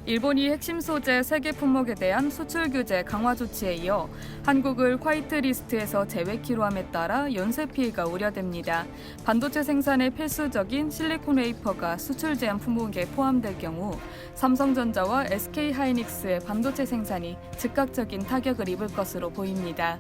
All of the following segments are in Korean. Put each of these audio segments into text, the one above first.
일본이 핵심 소재 3개 품목에 대한 수출 규제 강화 조치에 이어 한국을 화이트리스트에서 제외키로 함에 따라 연쇄 피해가 우려됩니다. 반도체 생산에 필수적인 실리콘 웨이퍼가 수출 제한 품목에 포함될 경우 삼성전자와 SK하이닉스의 반도체 생산이 즉각적인 타격을 입을 것으로 보입니다.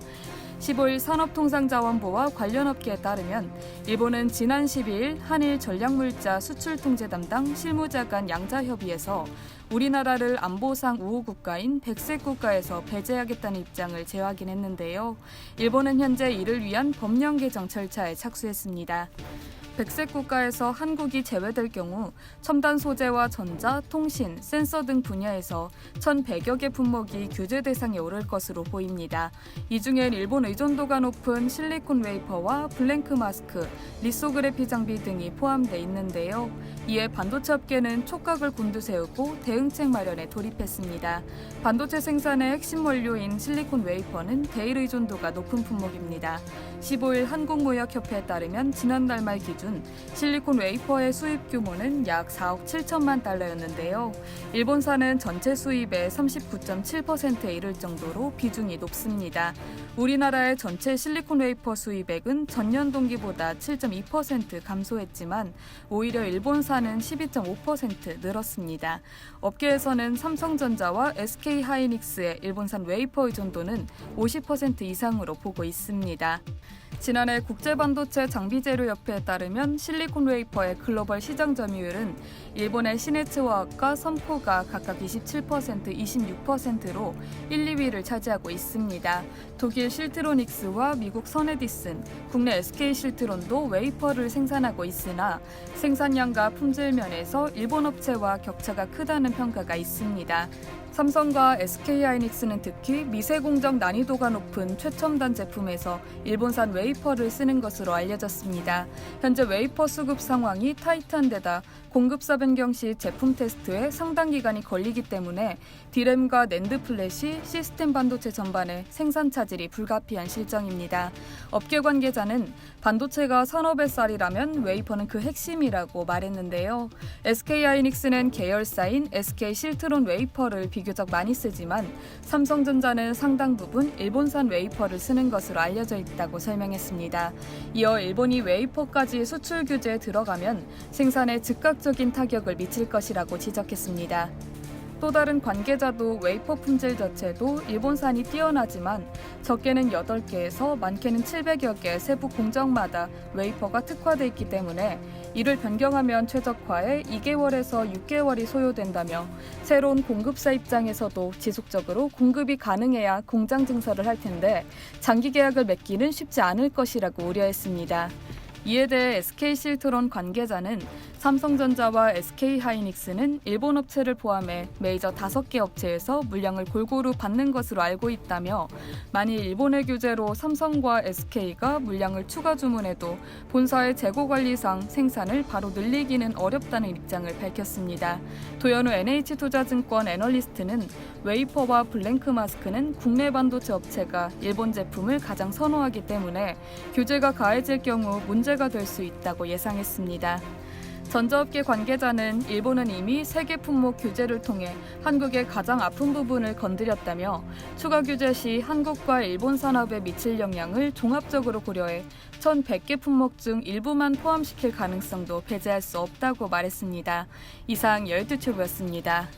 15일 산업통상자원부와 관련 업계에 따르면 일본은 지난 12일 한일 전략물자 수출통제 담당 실무자 간 양자협의에서 우리나라를 안보상 우호 국가인 백색 국가에서 배제하겠다는 입장을 재확인했는데요. 일본은 현재 이를 위한 법령 개정 절차에 착수했습니다. 백색 국가에서 한국이 제외될 경우 첨단 소재와 전자, 통신, 센서 등 분야에서 1,100여 개 품목이 규제 대상에 오를 것으로 보입니다. 이 중엔 일본 의존도가 높은 실리콘 웨이퍼와 블랭크 마스크, 리소그래피 장비 등이 포함돼 있는데요. 이에 반도체 업계는 촉각을 곤두세우고 대응책 마련에 돌입했습니다. 반도체 생산의 핵심 원료인 실리콘 웨이퍼는 대일 의존도가 높은 품목입니다. 15일 한국무역협회에 따르면 지난달 말 기준 실리콘 웨이퍼의 수입 규모는 약 4억 7천만 달러였는데요. 일본산은 전체 수입의 39.7%에 이를 정도로 비중이 높습니다. 우리나라의 전체 실리콘 웨이퍼 수입액은 전년 동기보다 7.2% 감소했지만 오히려 일본산은 12.5% 늘었습니다. 업계에서는 삼성전자와 SK하이닉스의 일본산 웨이퍼 의존도는 50% 이상으로 보고 있습니다. 지난해 국제반도체 장비재료협회에 따르면 실리콘 웨이퍼의 글로벌 시장 점유율은 일본의 시네츠화학과 섬코가 각각 27%, 26%로 1, 2위를 차지하고 있습니다. 독일 실트로닉스와 미국 선에디슨, 국내 SK실트론도 웨이퍼를 생산하고 있으나 생산량과 품질 면에서 일본 업체와 격차가 크다는 평가가 있습니다. 삼성과 SK하이닉스는 특히 미세공정 난이도가 높은 최첨단 제품에서 일본산 웨이퍼를 쓰는 것으로 알려졌습니다. 현재 웨이퍼 수급 상황이 타이트한 데다 공급사 변경 시 제품 테스트에 상당 기간이 걸리기 때문에 디램과 낸드 플래시, 시스템 반도체 전반의 생산 차질이 불가피한 실정입니다. 업계 관계자는 반도체가 산업의 쌀이라면 웨이퍼는 그 핵심이라고 말했는데요. SK하이닉스는 계열사인 SK실트론 웨이퍼를 비교적 많이 쓰지만 삼성전자는 상당 부분 일본산 웨이퍼를 쓰는 것으로 알려져 있다고 설명했습니다. 이어 일본이 웨이퍼까지 수출 규제에 들어가면 생산에 즉각적인 타격을 미칠 것이라고 지적했습니다. 또 다른 관계자도 웨이퍼 품질 자체도 일본산이 뛰어나지만 적게는 8개에서 많게는 700여 개 세부 공정마다 웨이퍼가 특화돼 있기 때문에 이를 변경하면 최적화에 2개월에서 6개월이 소요된다며 새로운 공급사 입장에서도 지속적으로 공급이 가능해야 공장 증설을 할 텐데 장기 계약을 맺기는 쉽지 않을 것이라고 우려했습니다. 이에 대해 SK실트론 관계자는 삼성전자와 SK하이닉스는 일본 업체를 포함해 메이저 5개 업체에서 물량을 골고루 받는 것으로 알고 있다며 만일 일본의 규제로 삼성과 SK가 물량을 추가 주문해도 본사의 재고 관리상 생산을 바로 늘리기는 어렵다는 입장을 밝혔습니다. 도현우 NH투자증권 애널리스트는 웨이퍼와 블랭크 마스크는 국내 반도체 업체가 일본 제품을 가장 선호하기 때문에 규제가 가해질 경우 문제가 될 수 있다고 예상했습니다. 전자업계 관계자는 일본은 이미 3개 품목 규제를 통해 한국의 가장 아픈 부분을 건드렸다며 추가 규제 시 한국과 일본 산업에 미칠 영향을 종합적으로 고려해 1,100개 품목 중 일부만 포함시킬 가능성도 배제할 수 없다고 말했습니다. 이상 열두튜브였습니다.